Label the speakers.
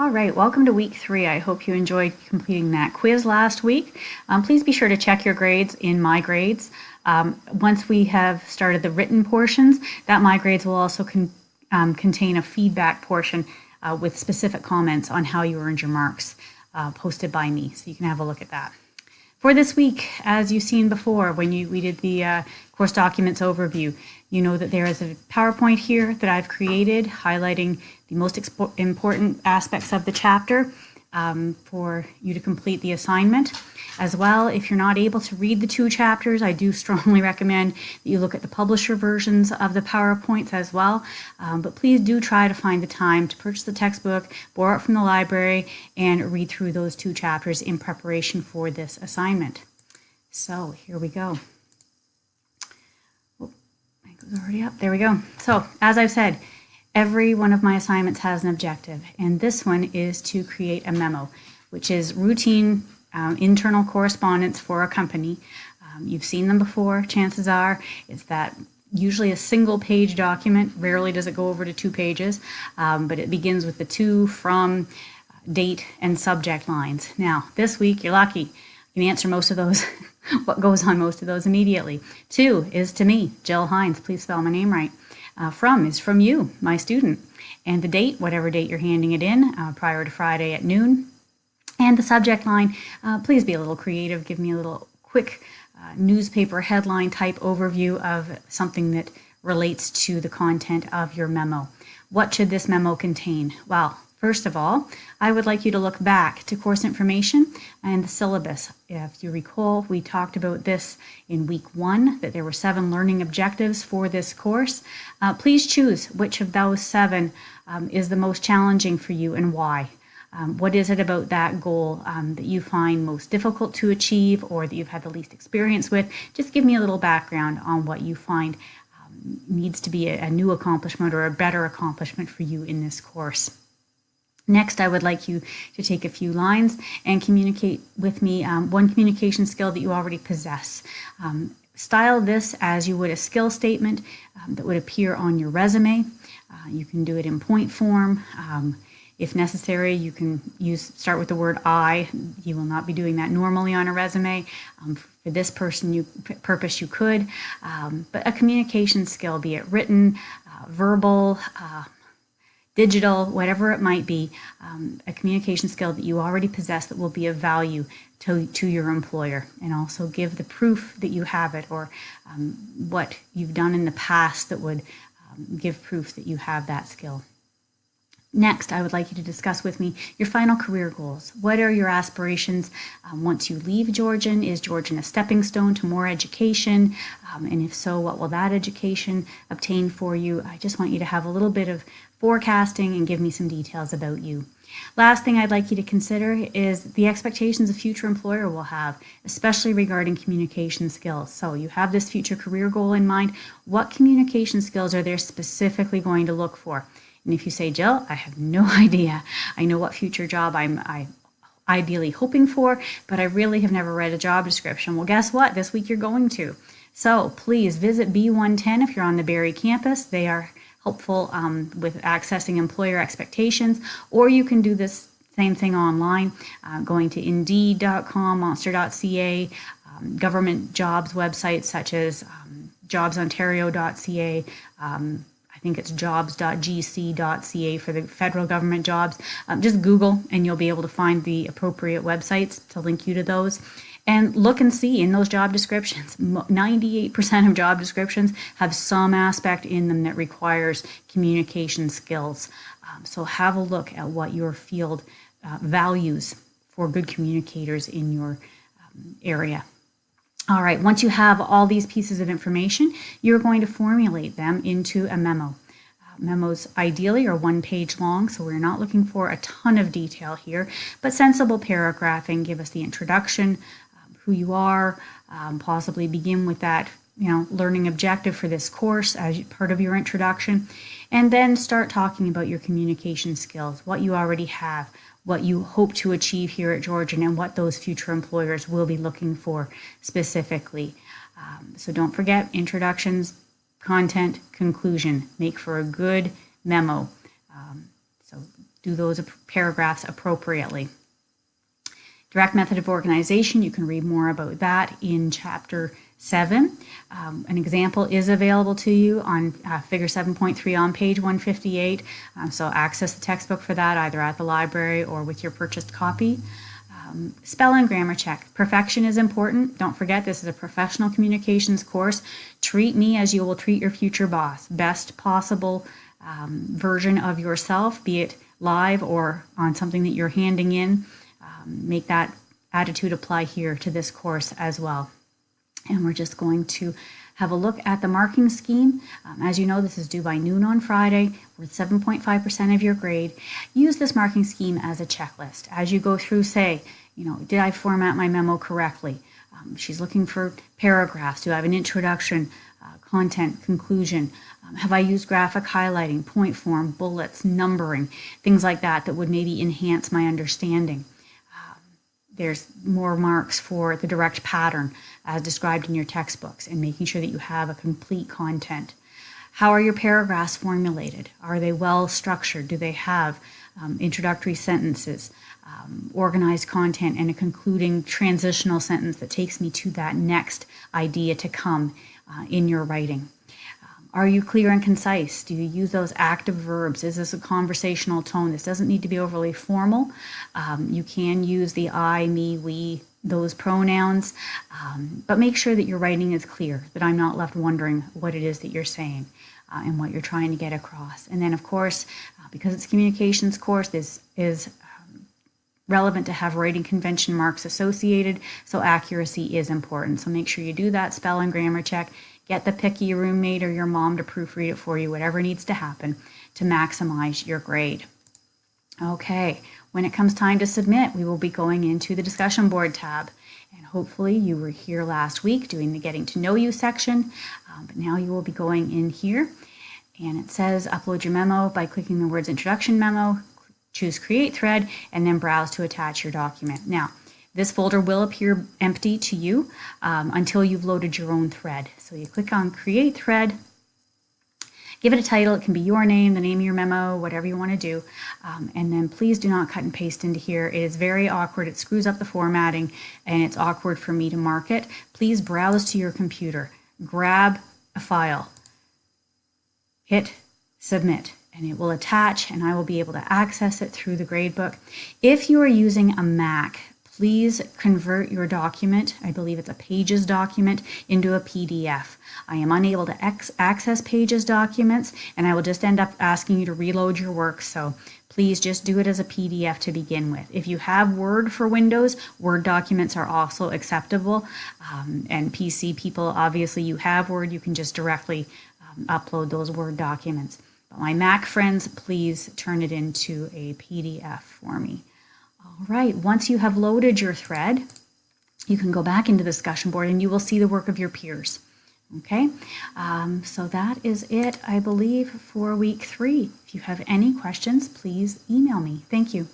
Speaker 1: All right, welcome to week 3. I hope you enjoyed completing that quiz last week. Please be sure to check your grades in My Grades. Once we have started the written portions, that My Grades will also contain a feedback portion with specific comments on how you earned your marks posted by me, so you can have a look at that. For this week, as you've seen before when we did the course documents overview, you know that there is a PowerPoint here that I've created highlighting the most important aspects of the chapter for you to complete the assignment. As well, if you're not able to read the 2 chapters, I do strongly recommend that you look at the publisher versions of the PowerPoints as well. But please do try to find the time to purchase the textbook, borrow it from the library, and read through those 2 chapters in preparation for this assignment. So here we go. Oh, that goes already up. There we go. So as I've said, every one of my assignments has an objective, and this one is to create a memo, which is routine internal correspondence for a company. You've seen them before, chances are. It's that usually a single-page document. Rarely does it go over to 2 pages, but it begins with the to, from, date, and subject lines. Now, this week, you're lucky. You can answer most of those, what goes on most of those immediately. To is to me, Jill Hines. Please spell my name right. From is from you, my student. And the date, whatever date you're handing it in, prior to Friday at noon. And the subject line, please be a little creative. Give me a little quick newspaper headline type overview of something that relates to the content of your memo. What should this memo contain? Well, first of all, I would like you to look back to course information and the syllabus. If you recall, we talked about this in week 1, that there were 7 learning objectives for this course. Please choose which of those 7 is the most challenging for you and why. What is it about that goal that you find most difficult to achieve or that you've had the least experience with? Just give me a little background on what you find needs to be a new accomplishment or a better accomplishment for you in this course. Next, I would like you to take a few lines and communicate with me one communication skill that you already possess. Style this as you would a skill statement that would appear on your resume. You can do it in point form. If necessary, you can start with the word I. You will not be doing that normally on a resume. For this purpose, you could. But a communication skill, be it written, verbal, digital, whatever it might be, a communication skill that you already possess that will be of value to your employer, and also give the proof that you have it, or what you've done in the past that would give proof that you have that skill. Next, I would like you to discuss with me your final career goals. What are your aspirations once you leave Georgian? Is Georgian a stepping stone to more education? And if so, what will that education obtain for you? I just want you to have a little bit of forecasting and give me some details about you. Last thing I'd like you to consider is the expectations a future employer will have, especially regarding communication skills. So you have this future career goal in mind. What communication skills are they specifically going to look for? And if you say, Jill, I have no idea. I know what future job I'm ideally hoping for, but I really have never read a job description. Well, guess what? This week you're going to. So please visit B110 if you're on the Barrie campus. They are helpful with accessing employer expectations, or you can do this same thing online, going to Indeed.com, Monster.ca, government jobs websites such as JobsOntario.ca, I think it's jobs.gc.ca for the federal government jobs. Just Google and you'll be able to find the appropriate websites to link you to those. And look and see in those job descriptions. 98% of job descriptions have some aspect in them that requires communication skills. So have a look at what your field values for good communicators in your area. All right, once you have all these pieces of information, you're going to formulate them into a memo. Memos ideally are 1 page long, so we're not looking for a ton of detail here, but sensible paragraphing. Give us the introduction, who you are, possibly begin with that learning objective for this course as part of your introduction, and then start talking about your communication skills, what you already have, what you hope to achieve here at Georgian, and what those future employers will be looking for specifically. So don't forget introductions, content, conclusion. Make for a good memo. So do those paragraphs appropriately. Direct method of organization, you can read more about that in Chapter 7. An example is available to you on Figure 7.3 on page 158, so access the textbook for that either at the library or with your purchased copy. Spell and grammar check. Perfection is important. Don't forget, this is a professional communications course. Treat me as you will treat your future boss. Best possible version of yourself, be it live or on something that you're handing in. Make that attitude apply here to this course as well. And we're just going to have a look at the marking scheme. As you know, this is due by noon on Friday with 7.5% of your grade. Use this marking scheme as a checklist. As you go through, say, did I format my memo correctly? She's looking for paragraphs. Do I have an introduction, content, conclusion? Have I used graphic highlighting, point form, bullets, numbering, things like that that would maybe enhance my understanding? There's more marks for the direct pattern as described in your textbooks and making sure that you have a complete content. How are your paragraphs formulated? Are they well structured? Do they have introductory sentences, organized content, and a concluding transitional sentence that takes me to that next idea to come in your writing? Are you clear and concise? Do you use those active verbs? Is this a conversational tone? This doesn't need to be overly formal. You can use the I, me, we, those pronouns, but make sure that your writing is clear, that I'm not left wondering what it is that you're saying and what you're trying to get across. And then, of course, because it's a communications course, this is relevant to have writing convention marks associated, so accuracy is important. So make sure you do that spell and grammar check. Get the picky roommate or your mom to proofread it for you, whatever needs to happen to maximize your grade. Okay, when it comes time to submit, we will be going into the discussion board tab. And hopefully you were here last week doing the getting to know you section, but now you will be going in here. And it says upload your memo by clicking the words introduction memo, choose create thread, and then browse to attach your document. Now, this folder will appear empty to you until you've loaded your own thread. So you click on Create Thread, give it a title. It can be your name, the name of your memo, whatever you want to do. And then please do not cut and paste into here. It is very awkward. It screws up the formatting, and it's awkward for me to mark it. Please browse to your computer, grab a file, hit Submit, and it will attach, and I will be able to access it through the gradebook. If you are using a Mac, please convert your document, I believe it's a Pages document, into a PDF. I am unable to access Pages documents, and I will just end up asking you to reload your work, so please just do it as a PDF to begin with. If you have Word for Windows, Word documents are also acceptable, and PC people, obviously you have Word, you can just directly upload those Word documents. But my Mac friends, please turn it into a PDF for me. All right, once you have loaded your thread, you can go back into the discussion board and you will see the work of your peers. Okay, so that is it, I believe, for week 3. If you have any questions, please email me. Thank you.